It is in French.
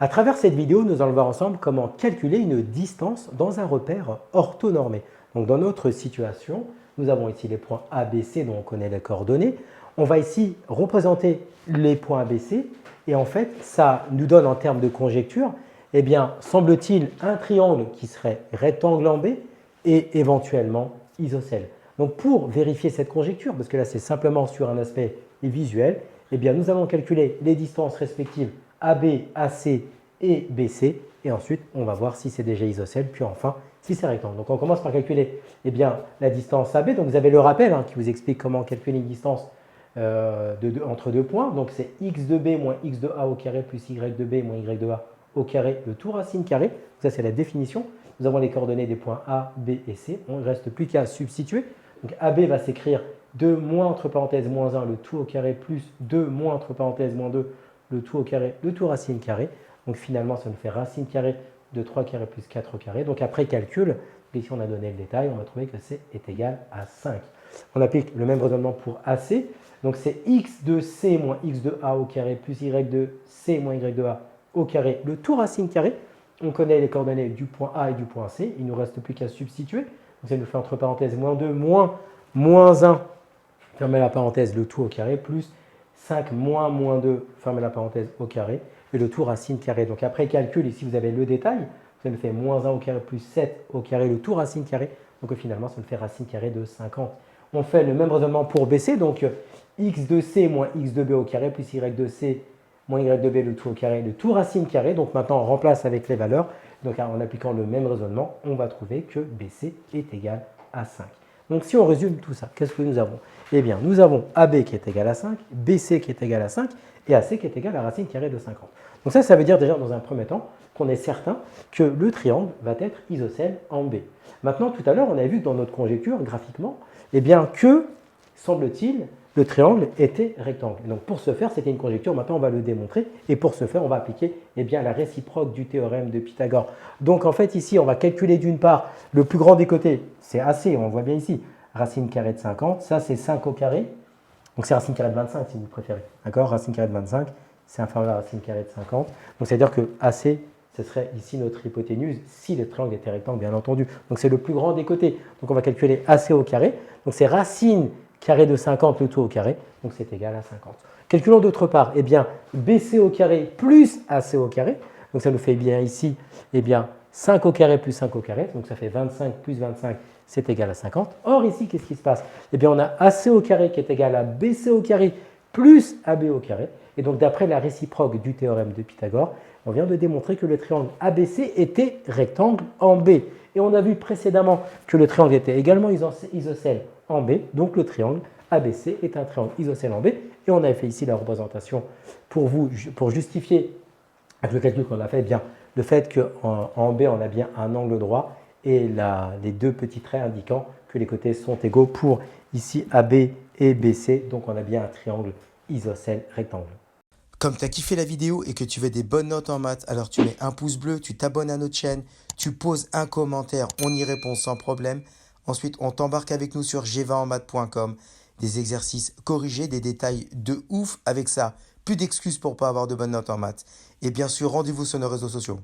À travers cette vidéo, nous allons voir ensemble comment calculer une distance dans un repère orthonormé. Donc dans notre situation, nous avons ici les points A, B, C dont on connaît les coordonnées. On va ici représenter les points A, B, C et en fait, ça nous donne en termes de conjecture, eh bien, semble-t-il, un triangle qui serait rectangle en B et éventuellement isocèle. Donc pour vérifier cette conjecture, parce que là c'est simplement sur un aspect visuel, eh bien, nous allons calculer les distances respectives AB, AC et BC. Et ensuite, on va voir si c'est déjà isocèle, puis enfin, si c'est rectangle. Donc, on commence par calculer eh bien, la distance AB. Donc, vous avez le rappel qui vous explique comment calculer une distance entre deux points. Donc, c'est x de B moins x de A au carré plus y de B moins y de A au carré, le tout racine carré. Ça, c'est la définition. Nous avons les coordonnées des points A, B et C. On ne reste plus qu'à substituer. Donc, AB va s'écrire 2 moins entre parenthèses moins 1, le tout au carré, plus 2 moins entre parenthèses moins 2, le tout au carré, le tout racine carré. Donc finalement, ça nous fait racine carrée de 3 carré plus 4 au carré. Donc après calcul, ici on a donné le détail, on va trouver que C est égal à 5. On applique le même raisonnement pour AC. Donc c'est x de C moins x de A au carré plus y de C moins y de A au carré, le tout racine carré. On connaît les coordonnées du point A et du point C. Il ne nous reste plus qu'à substituer. Donc ça nous fait entre parenthèses moins 2 moins 1, fermez la parenthèse, le tout au carré, plus 5 moins 2, fermez la parenthèse au carré, et le tout racine carré. Donc après calcul, ici vous avez le détail, ça nous fait moins 1 au carré plus 7 au carré, le tout racine carré. Donc finalement, ça nous fait racine carré de 50. On fait le même raisonnement pour BC, donc x de C moins x de B au carré plus y de C moins y de B, le tout au carré, le tout racine carré. Donc maintenant, on remplace avec les valeurs. Donc en appliquant le même raisonnement, on va trouver que BC est égal à 5. Donc si on résume tout ça, qu'est-ce que nous avons? Eh bien, nous avons AB qui est égal à 5, BC qui est égal à 5 et AC qui est égal à racine carrée de 50. Donc ça veut dire déjà dans un premier temps qu'on est certain que le triangle va être isocèle en B. Maintenant, tout à l'heure, on avait vu dans notre conjecture, graphiquement, eh bien que, semble-t-il, le triangle était rectangle. Donc pour ce faire, c'était une conjecture, maintenant on va le démontrer, et pour ce faire, on va appliquer eh bien, la réciproque du théorème de Pythagore. Donc en fait, ici, on va calculer d'une part le plus grand des côtés, c'est AC, on voit bien ici, racine carrée de 50, ça c'est 5 au carré, donc c'est racine carrée de 25 si vous préférez, d'accord? Racine carrée de 25, c'est inférieur à racine carrée de 50, donc c'est-à-dire que AC, ce serait ici notre hypoténuse, si le triangle était rectangle, bien entendu. Donc c'est le plus grand des côtés, donc on va calculer AC au carré, donc c'est racine carré de 50, le tout au carré, donc c'est égal à 50. Calculons d'autre part, eh bien, BC au carré plus AC au carré, donc ça nous fait bien ici, eh bien, 5 au carré plus 5 au carré, donc ça fait 25 plus 25, c'est égal à 50. Or ici, qu'est-ce qui se passe? Eh bien, on a AC au carré qui est égal à BC au carré plus AB au carré, et donc d'après la réciproque du théorème de Pythagore, on vient de démontrer que le triangle ABC était rectangle en B. Et on a vu précédemment que le triangle était également isocèle en B, donc le triangle ABC est un triangle isocèle en B. Et on a fait ici la représentation pour vous, pour justifier avec le calcul qu'on a fait, eh bien, le fait qu'en B, on a bien un angle droit et les deux petits traits indiquant que les côtés sont égaux pour ici AB et BC. Donc on a bien un triangle isocèle rectangle. Comme tu as kiffé la vidéo et que tu veux des bonnes notes en maths, alors tu mets un pouce bleu, tu t'abonnes à notre chaîne, tu poses un commentaire, on y répond sans problème. Ensuite, on t'embarque avec nous sur g20enmaths.com, des exercices corrigés, des détails de ouf avec ça. Plus d'excuses pour pas avoir de bonnes notes en maths. Et bien sûr, rendez-vous sur nos réseaux sociaux.